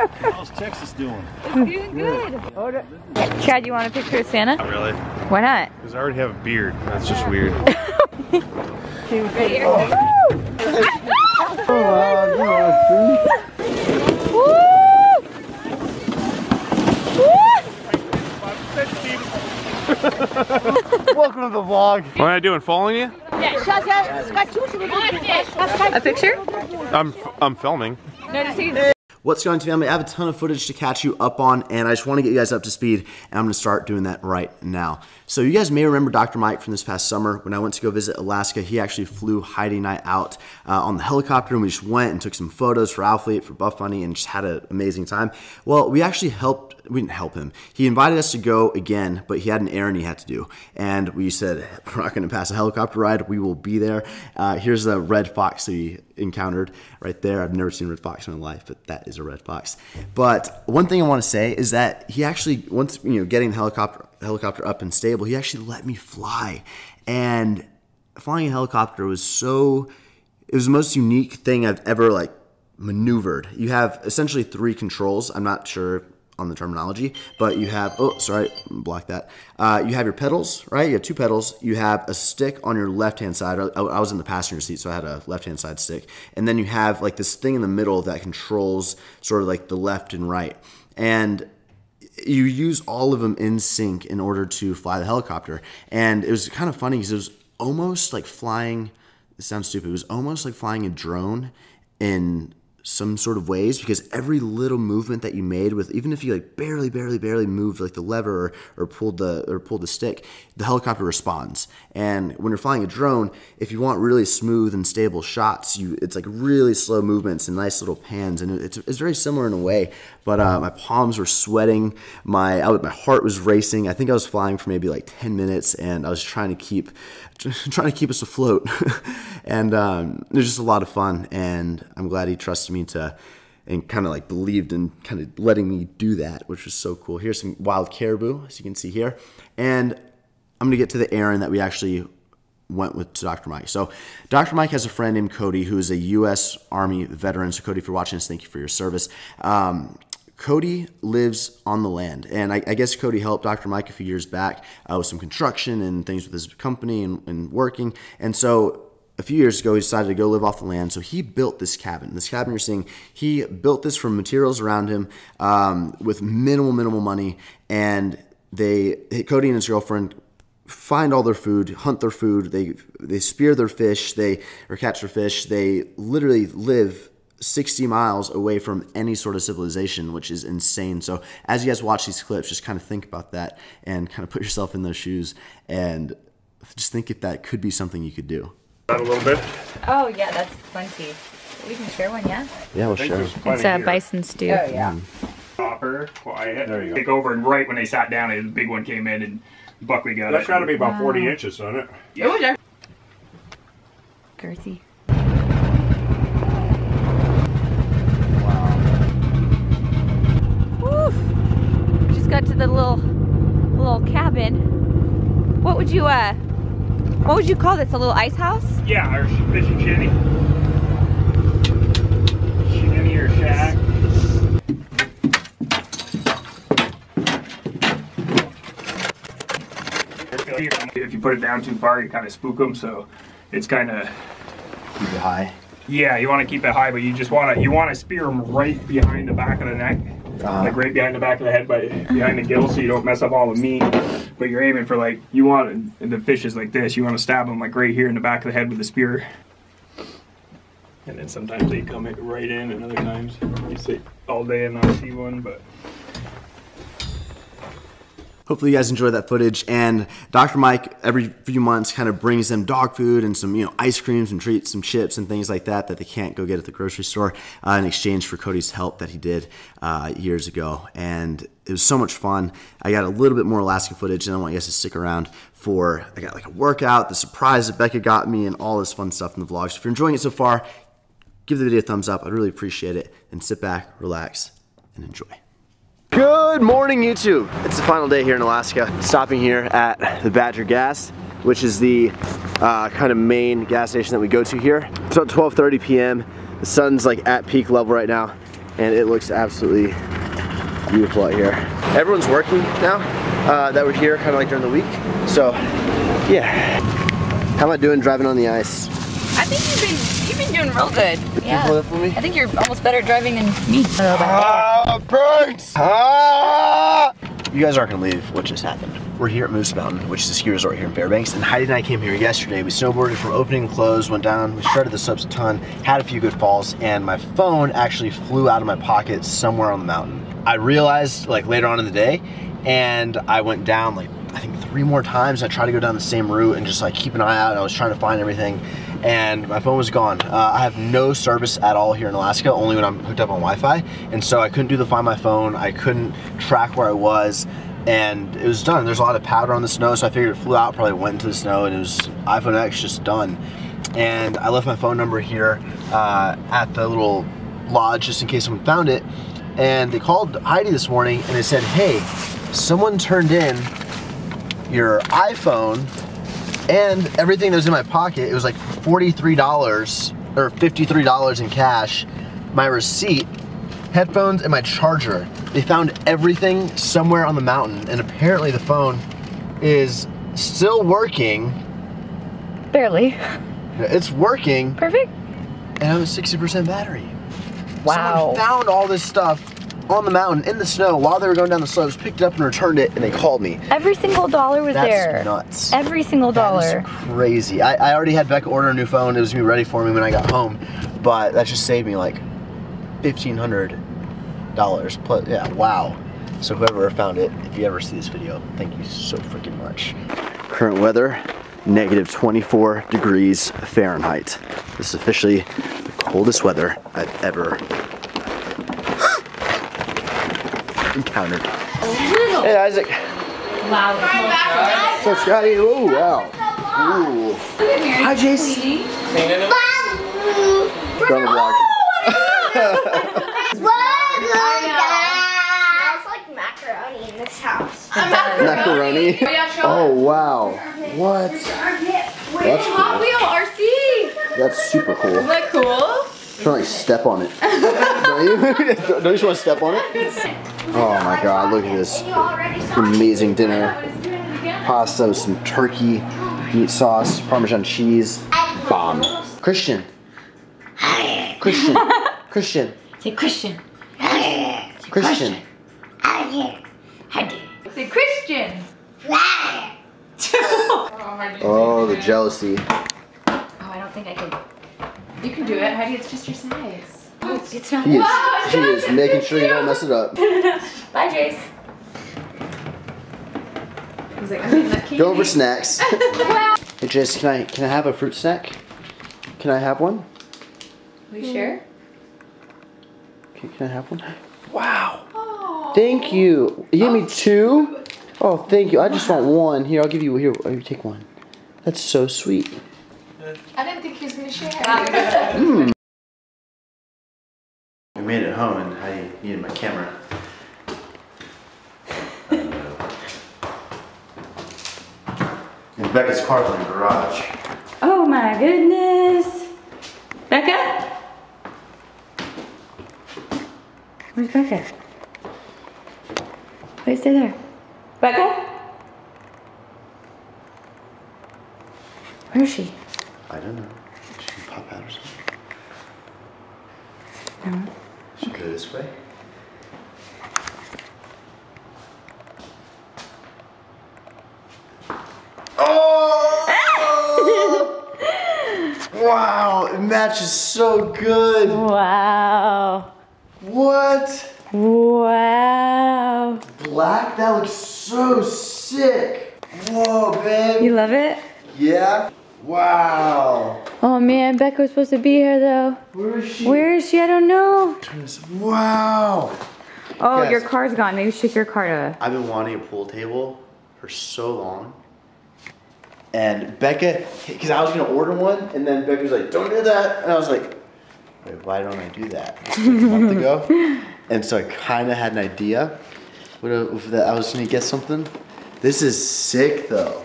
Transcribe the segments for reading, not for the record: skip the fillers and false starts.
How's Texas doing? It's doing good. Chad, you want a picture of Santa? Not really. Why not? Because I already have a beard. That's just weird. Right here. Welcome to the vlog. What am I doing? Following you? A picture? I'm filming. No, just see. What's going on, family? I have a ton of footage to catch you up on, and I just want to get you guys up to speed, and I'm going to start doing that right now. So you guys may remember Dr. Mike from this past summer. When I went to go visit Alaska, he actually flew Heidi and I out on the helicopter, and we just went and took some photos for Alphalete, for Buff Bunny, and just had an amazing time. Well, we actually we didn't help him. He invited us to go again, but he had an errand he had to do. And we said, we're not going to pass a helicopter ride. We will be there. Here's the red fox that we encountered right there. I've never seen a red fox in my life, but that is a red fox. But one thing I want to say is that he actually, once, getting the helicopter up and stable, he actually let me fly. And flying a helicopter was it was the most unique thing I've ever maneuvered. You have essentially 3 controls. I'm not sure on the terminology, but you have, oh, sorry, block that. You have your pedals, right? You have 2 pedals. You have a stick on your left-hand side. I was in the passenger seat, so I had a left-hand side stick. And then you have this thing in the middle that controls sort of the left and right. And you use all of them in sync in order to fly the helicopter. And it was kind of funny because it was almost like flying, it sounds stupid, it was almost like flying a drone in some sort of ways, because every little movement that you made with, even if you barely moved the lever or pulled the stick, the helicopter responds. And when you're flying a drone, if you want really smooth and stable shots, it's really slow movements and nice little pans, and it's very similar in a way. But my palms were sweating, my heart was racing. I think I was flying for maybe 10 minutes, and I was trying to keep us afloat. And it was just a lot of fun, and I'm glad he trusted me and kind of believed in kind of letting me do that, which was so cool. Here's some wild caribou, as you can see here. And I'm gonna get to the errand that we actually went with to Dr. Mike. So Dr. Mike has a friend named Cody, who is a U.S. Army veteran. So Cody, if you're watching this, thank you for your service. Cody lives on the land, and I guess Cody helped Dr. Mike a few years back with some construction and things with his company and working. And so a few years ago, he decided to go live off the land. So he built this cabin. This cabin you're seeing, he built this from materials around him with minimal money. And Cody and his girlfriend find all their food, hunt their food. They spear their fish, or catch their fish. They literally live 60 miles away from any sort of civilization, which is insane. So as you guys watch these clips, just kind of think about that and kind of put yourself in those shoes and just think if that could be something you could do. A little bit. Oh yeah, that's plenty. We can share one, yeah? Yeah, we'll share. It's a bison stew. Oh yeah. Hopper, quiet. There you go. Take over, and right when they sat down, a big one came in, and Buckley got it. That's got to be about 40 inches, isn't it? Yeah. Girthy. Wow. Woo! We just got to the little cabin. What would you call this? A little ice house? Yeah, our fishing shanty. Shanty or shack. If you put it down too far, you kind of spook them, so it's kind of... Keep it high. Yeah, you want to keep it high, but you just want to spear them right behind the back of the neck. Right behind the back of the head, behind the gill, so you don't mess up all the meat. But you're aiming for you want the fish is like this. You want to stab them right here in the back of the head with the spear. And then sometimes they come right in, and other times you sit all day and not see one. But hopefully you guys enjoy that footage. And Dr. Mike, every few months, kind of brings them dog food and some, ice creams and treats, some chips and things like that they can't go get at the grocery store in exchange for Cody's help that he did years ago. And it was so much fun. I got a little bit more Alaska footage, and I want you guys to stick around I got a workout, the surprise that Becca got me, and all this fun stuff in the vlog. So if you're enjoying it so far, give the video a thumbs up. I'd really appreciate it. And sit back, relax, and enjoy. Good morning, YouTube. It's the final day here in Alaska. Stopping here at the Badger Gas, which is the kind of main gas station that we go to here. It's about 12:30 p.m. The sun's at peak level right now, and it looks absolutely beautiful out here. Everyone's working now that we're here, kind of like during the week. So, yeah. How am I doing driving on the ice? I think you've been doing real good. Yeah. Pull that for me? I think you're almost better driving than me. Burns! You guys aren't gonna believe what just happened. We're here at Moose Mountain, which is a ski resort here in Fairbanks, and Heidi and I came here yesterday. We snowboarded from opening to close, went down, we shredded the slopes a ton, had a few good falls, and my phone actually flew out of my pocket somewhere on the mountain. I realized like later on in the day, and I went down like I think 3 more times. I tried to go down the same route and just like keep an eye out. I was trying to find everything, and my phone was gone. I have no service at all here in Alaska, only when I'm hooked up on Wi-Fi, and so I couldn't do the Find My Phone. I couldn't track where I was, and it was done. There's a lot of powder on the snow, so I figured it flew out, probably went into the snow, and it was iPhone X just done. And I left my phone number here at the little lodge just in case someone found it, and they called Heidi this morning and they said, hey, someone turned in your iPhone and everything that was in my pocket. It was like $43 or $53 in cash, my receipt, headphones, and my charger. They found everything somewhere on the mountain, and apparently the phone is still working. Barely. It's working. Perfect. And I have a 60% battery. Wow. Someone found all this stuff on the mountain in the snow while they were going down the slopes, picked it up and returned it, and they called me. Every single dollar was there. That's nuts. Every single dollar. That is crazy. I already had Becca order a new phone. It was gonna be ready for me when I got home, but that just saved me like $1,500 plus. Yeah, wow. So whoever found it, if you ever see this video, thank you so freaking much. Current weather, -24 degrees Fahrenheit. This is officially the coldest weather I've ever encountered. Hey Isaac. Wow. So Scotty, oh wow. Ooh. Hi Jace. Done the vlog. Smells like macaroni in this house. Macaroni? Oh wow. What? That's Hot cool. Wheel RC. That's super cool. Isn't that cool? Trying to like step on it. Don't you? Don't you just want to step on it? Oh my god, look at this amazing dinner. Pasta with some turkey, meat sauce, Parmesan cheese. Bomb. Christian. Christian. Christian. Say Christian. Christian. Say Christian. Oh, the jealousy. Oh, I don't think I could. You can do it, Heidi. It's just your size. Oh, it's not. He is making sure you don't mess it up. Bye, Jace. He's like, I'm lucky. Go over snacks. Hey, Jace, can I have a fruit snack? Can I have one? Will you share? Can I have one? Wow. Oh. Thank you. You gave me 2? Oh, thank you. I just want one. Here, I'll give you. Here, you take one. That's so sweet. I didn't think he was gonna share. We made it home, and I needed my camera. And Becca's car's in the garage. Oh my goodness. Becca? Where's Becca? Wait, stay there. Becca? Where is she? I don't know. She can pop out or something. No. Should we go this way? Oh! Wow, it matches so good. Wow. What? Wow. Black? That looks so sick. Whoa, babe. You love it? Yeah. Wow. Oh man, Becca was supposed to be here though. Where is she? Where is she? I don't know. Wow. Oh, Yes. your car's gone. Maybe shake your car to. I've been wanting a pool table for so long. And Becca, because I was gonna order one, and then Becca was like, don't do that. And I was like, wait, why don't I do that? This was like a month ago. And so I kind of had an idea that I was gonna get something. This is sick though.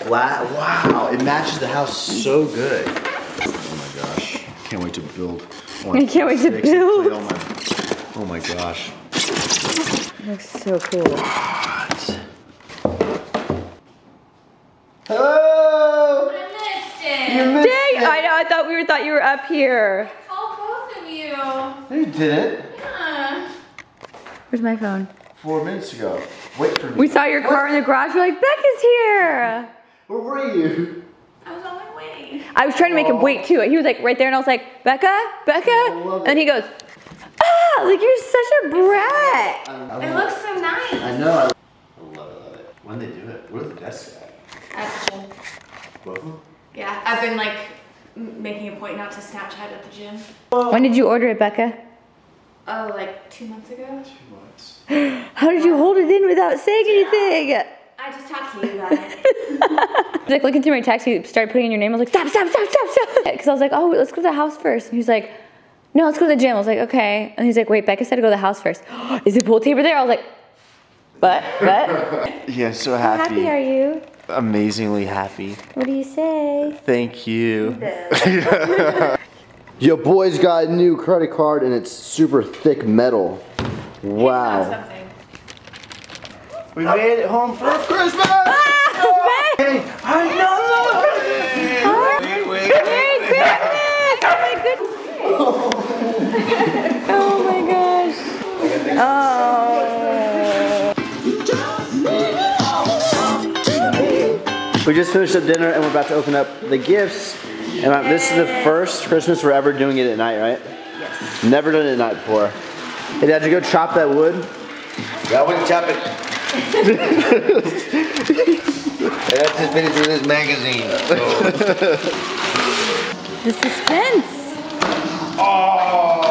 Wow, it matches the house so good. Oh my gosh, can't wait to build I can't wait to build. Oh my gosh. It looks so cool. Hello! I missed it. You missed Dang, it. I know, I thought you were up here. I called both of you. No, you didn't. Yeah. Where's my phone? 4 minutes ago. Wait for me. We saw your car in the garage, we're like, Becca's here. Where were you? I was on my way. I was trying to make him wait too. He was like right there and I was like, Becca? love it. And he goes, ah, like you're such a brat. It looks so nice. I know. I love it. When they do it, where's the desk at? At the gym. Both of them? Yeah, I've been like making a point not to Snapchat at the gym. When did you order it, Becca? Oh, like 2 months ago. 2 months. How did you hold it in without saying anything? I just talked to you about it. Like looking through my text, he started putting in your name. I was like, stop. Because I was like, oh, let's go to the house first. And he was like, no, let's go to the gym. I was like, okay. And he's like, wait, Becca said to go to the house first. Is the pool table there? I was like, what? Yeah, so How happy. happy are you? Amazingly happy. What do you say? Thank you. Your boy's got a new credit card and it's super thick metal. Wow. Something. We made it home for Christmas! Hey, I know! Merry Christmas! Oh my goodness! Oh my gosh. We just finished up dinner and we're about to open up the gifts. And this is the first Christmas we're ever doing it at night, right? Yes. Never done it at night before. Hey, Dad, you go chop that wood? Yeah, I wouldn't chop it. I just finished with this magazine. The suspense. Oh!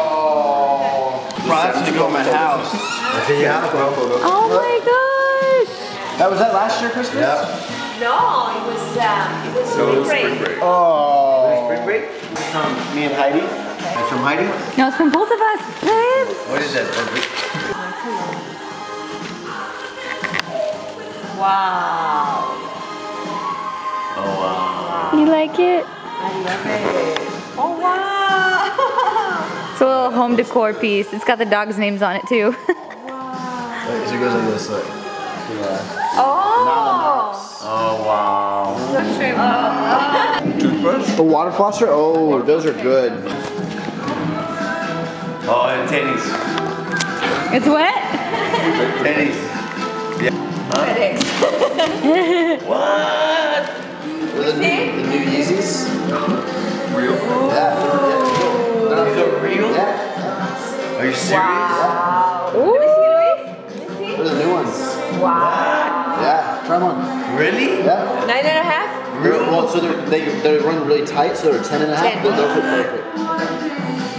That's to go in my house. That's in your house, bro. Oh my gosh! Was that last year Christmas? Yeah. No, it was spring break. Oh. Spring break? From me and Heidi. That's from Heidi? No, it's from both of us, babe. What is that? Wow. Oh, wow. You like it? I love it. Oh wow! It's a little home decor piece. It's got the dog's names on it too. So it goes like this, like. Oh, wow. Toothbrush? A water flosser? Oh, those are good. Oh, and tennies. It's what? Tennies. What? The new Yeezys? Real? Yeah. These are real? Yeah. Are you serious? Ooh. Those are the new ones. What? Yeah. Try them on. Really? Yeah. 9.5? Real? Well, so they run really tight, so they're 10 and a half. They'll fit perfect.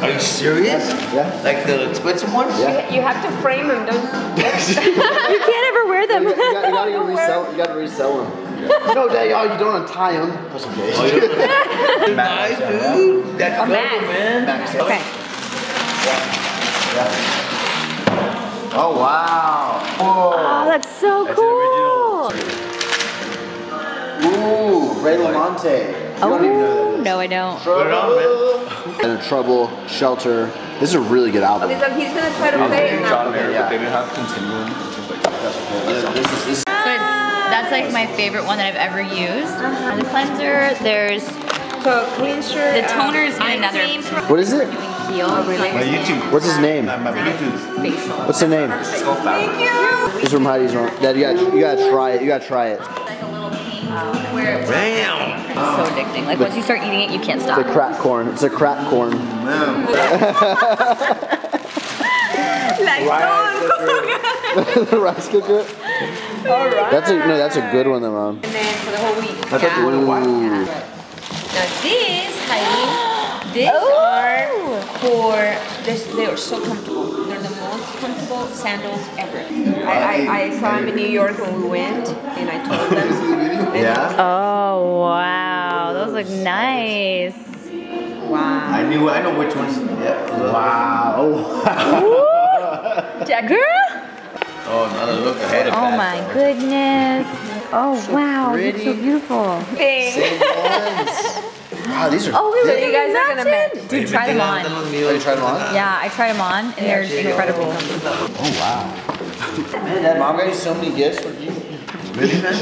Are you serious? Yeah. Like the expensive ones? Yeah. You have to frame them, don't You can't ever wear them. You gotta resell them. No, Dad, you don't untie them. That's okay. Nice, dude. That's cool, man. Okay. Oh, wow. Oh, that's so cool. Ooh, Ray Lamonte. You don't even know Oh, that. no, I don't. Put it on, man. And a Trouble, Shelter. This is a really good album. He's gonna try to play it now. Yeah. They didn't have continuum, which is like This So that's like my favorite one that I've ever used. The cleanser, there's So cleanser. the toner's in another what is it? deal. My YouTube. What's his name? My Bluetooth. Facial. What's the name? So fast. It's from Heidi's one. Dad, you gotta try it. You gotta try it. Like a little pink where it's Damn. so addicting. Like once you start eating it, you can't stop. The crack corn. It's a crack corn. Man. The rice cooker. Alright. That's a good one though, Mom. And then for the whole week. That's what you want to watch. Ooh. Now this, Heidi, these are for this. They are so comfortable. They're the most comfortable sandals ever. I saw them in New York when we went, and I told them. Yeah. Oh, wow. Those look nice. Wow. I know which ones. Yeah. Wow. Girl? Oh, another look ahead of Oh my goodness. Oh, wow. It's so beautiful. Same ones. Wow, these are. Oh, we So you guys are gonna match. Dude, try them on. Oh, you tried them on? Yeah, I tried them on, and they're incredible. Oh wow. Man, that mom got you so many gifts. What you? Really, man?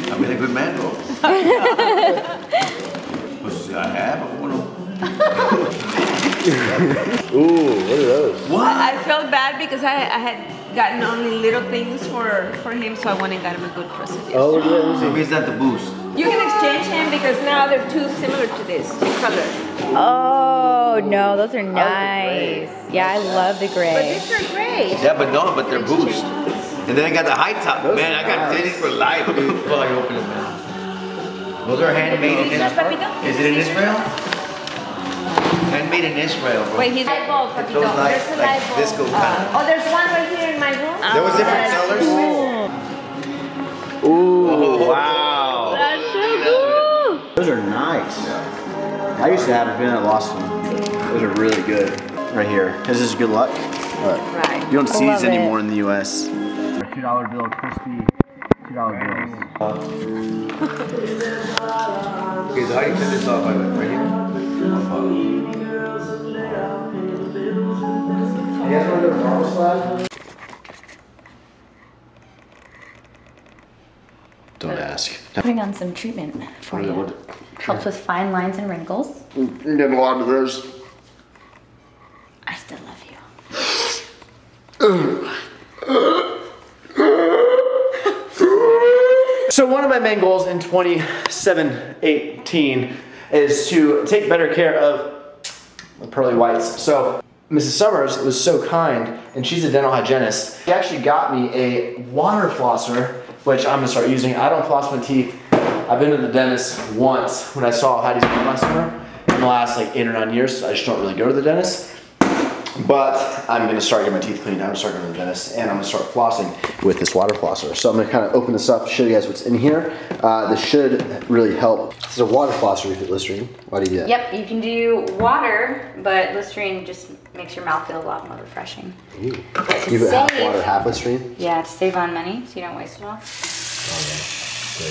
I've been a good man, bro. Pues I have. Ooh, what are those? I felt bad because I had gotten only little things for him, so I went and got him a good present. Oh, look at that. So is that the boost? You can exchange him because now they're too similar to this color. Oh no, those are nice. Yeah, I love the But gray. these are great. Yeah, but no, but they're boost. And then I got the high top. Man, I got titties for life, dude. Well, I open it, man. Those are handmade in Israel. Is it in Israel? Handmade in Israel, bro. Wait, he's light bulb, Papito. Those light- There's a like light bulb. disco kind. Oh, there's one right here in my room. There was different colors. Ooh, wow. That's so cool. Those are nice. I used to have a bin, I lost them. Those are really good. Right here. This is good luck. Look. Right. You don't see love these anymore it. in the US. $2 bill, crispy $2 bills. Okay, so how do you turn this off? Right here? You guys want to do a marble slab? Don't ask. Putting on some treatment for you. Helps with fine lines and wrinkles. I'm getting a lot of those. I still love you. So one of my main goals in 2018 is to take better care of the pearly whites. So Mrs. Summers was so kind, and she's a dental hygienist. She actually got me a water flosser, which I'm gonna start using. I don't floss my teeth. I've been to the dentist once when I saw Heidi's teeth last summer in the last like 8 or 9 years. I just don't really go to the dentist. But I'm gonna start getting my teeth cleaned. I'm gonna start going to the dentist, and I'm gonna start flossing with this water flosser. So I'm gonna kind of open this up, show you guys what's in here. This should really help. This is a water flosser with Listerine. Why do you do that? Yep, you can do water, but Listerine just makes your mouth feel a lot more refreshing. Ooh. To You put half save- water, half Listerine. Yeah, to save on money, so you don't waste it all.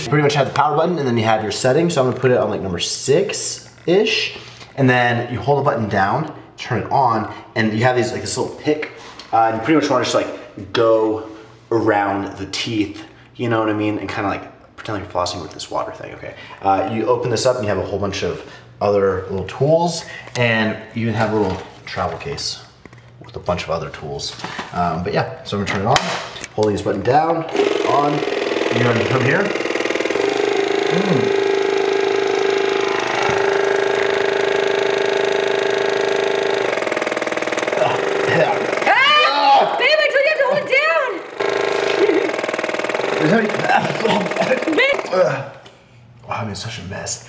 You pretty much have the power button, and then you have your settings. So I'm gonna put it on like number 6-ish, and then you hold the button down, turn it on, and you have these like this little pick, and you pretty much want to just like go around the teeth, you know what I mean, and kind of like pretend like you're flossing with this water thing. Okay, you open this up, and you have a whole bunch of other little tools, and you even have a little travel case with a bunch of other tools. But yeah, so I'm gonna turn it on, holding this button down, on. You gonna come here? Ah! Babe, I told you to hold it down! Wow, I'm in such a mess.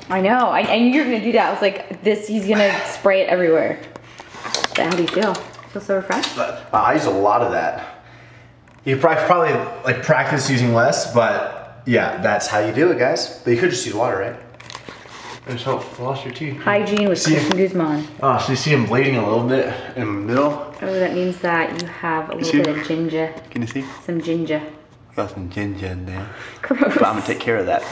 I know, I knew you were gonna do that. I was like, he's gonna spray it everywhere. But how do you feel? Feel so refreshed? I use a lot of that. You probably like practice using less, but yeah, that's how you do it, guys. But you could just use water, right? Just help floss your teeth. Hygiene with Chris and Guzman. Oh, so you see him bleeding a little bit in the middle? Oh, that means that you have a little bit of ginger. Can you see? Some ginger. Got some ginger in there. Gross. But I'm gonna take care of that.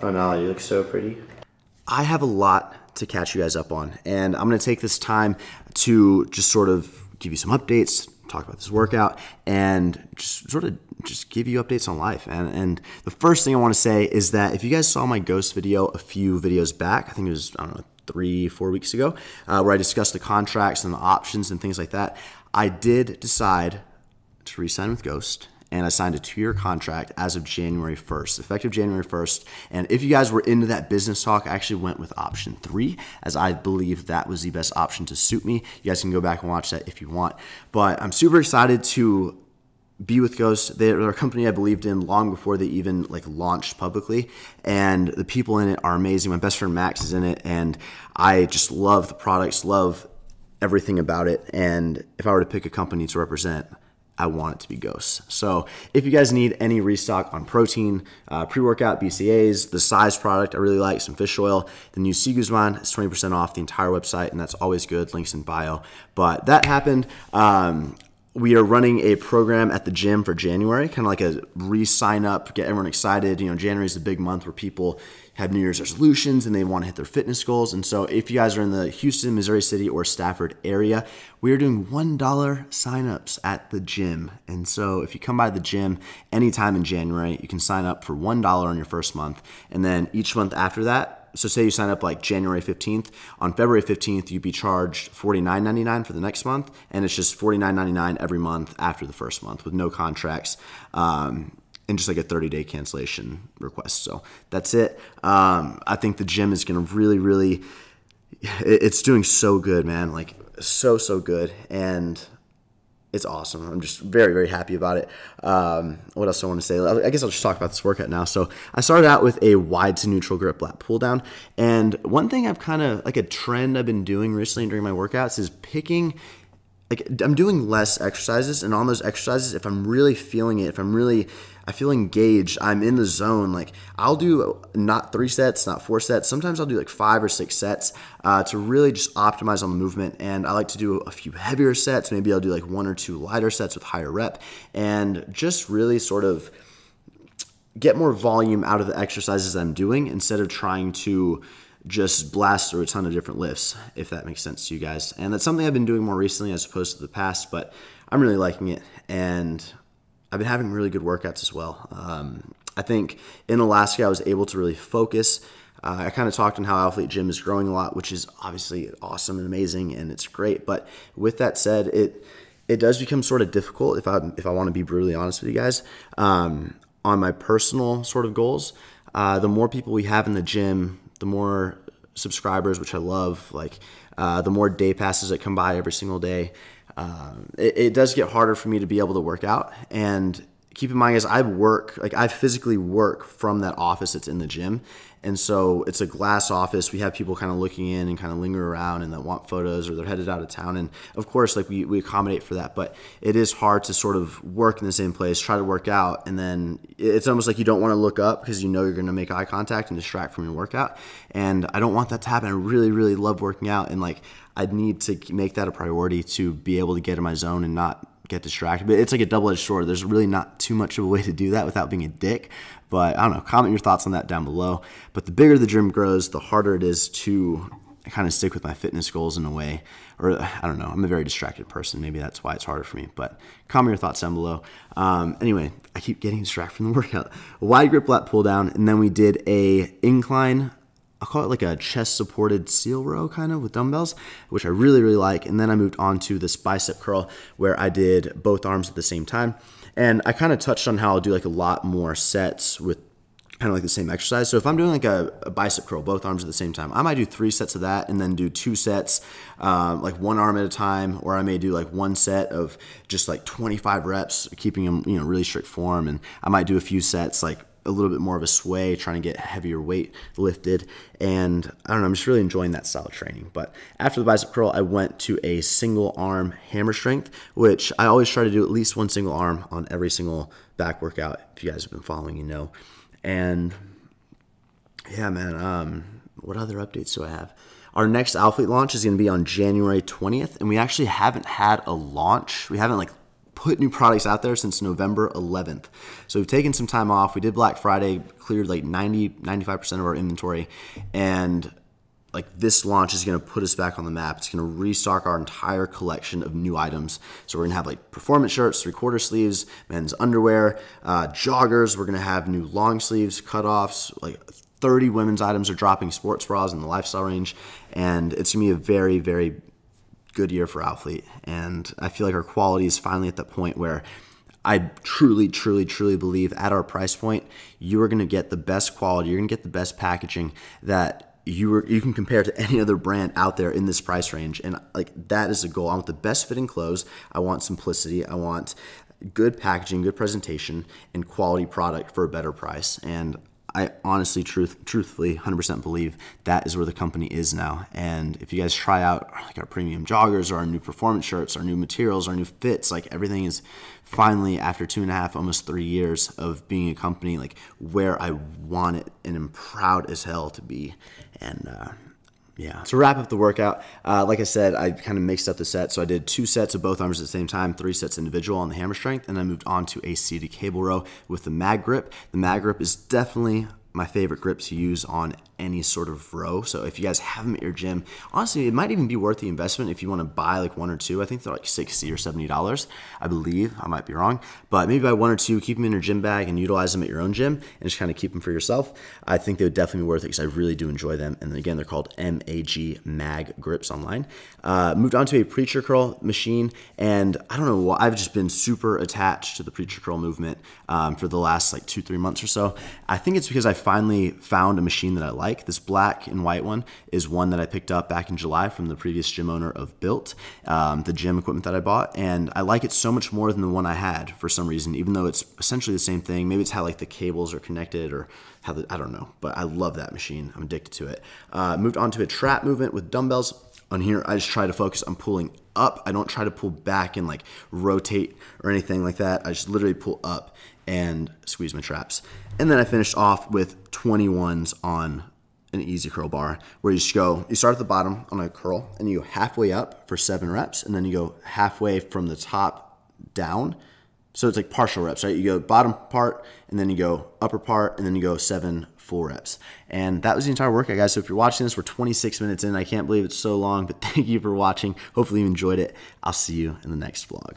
Oh no, you look so pretty. I have a lot to catch you guys up on, and I'm gonna take this time to just sort of give you some updates, talk about this workout, and just sort of just give you updates on life. And the first thing I want to say is that if you guys saw my ghost video a few videos back, I think it was, I don't know, 3-4 weeks ago, where I discussed the contracts and the options and things like that, I did decide to re-sign with Ghost, and I signed a 2-year contract as of January 1st, effective January 1st. And if you guys were into that business talk, I actually went with option 3, as I believe that was the best option to suit me. You guys can go back and watch that if you want. But I'm super excited to be with Ghost. They're a company I believed in long before they even like launched publicly, and the people in it are amazing. My best friend Max is in it, and I just love the products, love everything about it. And if I were to pick a company to represent, I want it to be Ghost. So if you guys need any restock on protein, pre-workout, BCAAs, the size product I really like, some fish oil, then use S Guzman. It's 20% off the entire website, and that's always good. Links in bio. But that happened. we are running a program at the gym for January, kind of like a re-sign up, get everyone excited. You know, January is the big month where people have New Year's resolutions and they want to hit their fitness goals. And so if you guys are in the Houston, Missouri City, or Stafford area, we are doing $1 signups at the gym. And so if you come by the gym anytime in January, you can sign up for $1 on your first month. And then each month after that, so say you sign up like January 15th, on February 15th, you'd be charged $49.99 for the next month, and it's just $49.99 every month after the first month with no contracts, and just like a 30-day cancellation request. So that's it. I think the gym is going to really, it's doing so good, man. Like so good. And it's awesome. I'm just very happy about it. What else do I want to say? I guess I'll just talk about this workout now. So I started out with a wide to neutral grip lat pull down. And one thing I've kind of, like a trend I've been doing recently during my workouts is picking, like I'm doing less exercises. And on those exercises, if I'm really feeling it, I feel engaged, I'm in the zone, like I'll do not 3 sets, not 4 sets. Sometimes I'll do like 5 or 6 sets to really just optimize on the movement. And I like to do a few heavier sets. Maybe I'll do like 1 or 2 lighter sets with higher rep, and just really sort of get more volume out of the exercises I'm doing instead of trying to just blast through a ton of different lifts, if that makes sense to you guys. And that's something I've been doing more recently as opposed to the past, but I'm really liking it. And I've been having really good workouts as well. I think in Alaska, I was able to really focus. I kind of talked on how Alphalete Gym is growing a lot, which is obviously awesome and amazing, and it's great. But with that said, it does become sort of difficult, if I want to be brutally honest with you guys, on my personal sort of goals. The more people we have in the gym, the more subscribers, which I love, like the more day passes that come by every single day. It does get harder for me to be able to work out. And keep in mind, guys, I physically work from that office that's in the gym. And so it's a glass office. We have people kind of looking in and kind of linger around and that want photos, or they're headed out of town. And of course, like we accommodate for that, but it is hard to sort of work in the same place, try to work out. And then it's almost like you don't want to look up because you know you're going to make eye contact and distract from your workout. And I don't want that to happen. I really love working out. And like, I'd need to make that a priority to be able to get in my zone and not get distracted. But it's like a double-edged sword. There's really not too much of a way to do that without being a dick. But I don't know, comment your thoughts on that down below. But the bigger the gym grows, the harder it is to kind of stick with my fitness goals in a way. Or I don't know, I'm a very distracted person. Maybe that's why it's harder for me. But comment your thoughts down below. Anyway, I keep getting distracted from the workout. Wide grip lat pull down, and then we did a incline, I'll call it like a chest supported seal row kind of with dumbbells, which I really like. And then I moved on to this bicep curl where I did both arms at the same time. And I kind of touched on how I'll do like a lot more sets with kind of like the same exercise. So if I'm doing like a bicep curl, both arms at the same time, I might do 3 sets of that and then do 2 sets, like 1 arm at a time, or I may do like 1 set of just like 25 reps, keeping them, you know, really strict form. And I might do a few sets, like a little bit more of a sway, trying to get heavier weight lifted. And I don't know, I'm just really enjoying that style of training. But after the bicep curl, I went to a single arm hammer strength, which I always try to do at least 1 single arm on every single back workout. If you guys have been following, you know. And yeah, man, what other updates do I have? Our next Alphalete launch is going to be on January 20th. And we actually haven't had a launch. We haven't like put new products out there since November 11th. So we've taken some time off. We did Black Friday, cleared like 95% of our inventory. And like this launch is going to put us back on the map. It's going to restock our entire collection of new items. So we're going to have like performance shirts, 3/4 sleeves, men's underwear, joggers. We're going to have new long sleeves, cutoffs, like 30 women's items are dropping, sports bras in the lifestyle range. And it's going to be a very good year for Alphalete. And I feel like our quality is finally at that point where I truly believe at our price point, you are going to get the best quality, you're going to get the best packaging that you can compare to any other brand out there in this price range. And like that is the goal. I want the best fitting clothes. I want simplicity. I want good packaging, good presentation, and quality product for a better price. And I honestly, truthfully, 100% believe that is where the company is now. And if you guys try out like our premium joggers or our new performance shirts, our new materials, our new fits, like everything is finally, after 2.5, almost 3 years of being a company, like where I want it and am proud as hell to be. And Yeah. To wrap up the workout, like I said, I kind of mixed up the set. So I did 2 sets of both arms at the same time, 3 sets individual on the hammer strength, and I moved on to a seated cable row with the mag grip. The mag grip is definitely my favorite grip to use on any sort of row. So if you guys have them at your gym, honestly, it might even be worth the investment if you want to buy like 1 or 2. I think they're like $60 or $70, I believe. I might be wrong, but maybe buy 1 or 2, keep them in your gym bag and utilize them at your own gym and just kind of keep them for yourself. I think they would definitely be worth it because I really do enjoy them. And again, they're called MAG mag grips online. Moved on to a preacher curl machine, and I don't know why, I've just been super attached to the preacher curl movement for the last like 2-3 months or so. I think it's because I finally found a machine that I like. This black and white one is one that I picked up back in July from the previous gym owner of Built, the gym equipment that I bought, and I like it so much more than the one I had for some reason, even though it's essentially the same thing. Maybe it's how like the cables are connected or how I don't know, but I love that machine. I'm addicted to it. Moved on to a trap movement with dumbbells. On here, I just try to focus on pulling up. I don't try to pull back and like rotate or anything like that. I just literally pull up and squeeze my traps. And then I finished off with 21s on an easy curl bar, where you just go, you start at the bottom on a curl and you go halfway up for 7 reps, and then you go halfway from the top down. So it's like partial reps, right? You go bottom part and then you go upper part and then you go 7 full reps. And that was the entire workout, guys. So if you're watching this, we're 26 minutes in. I can't believe it's so long, but thank you for watching. Hopefully you enjoyed it. I'll see you in the next vlog.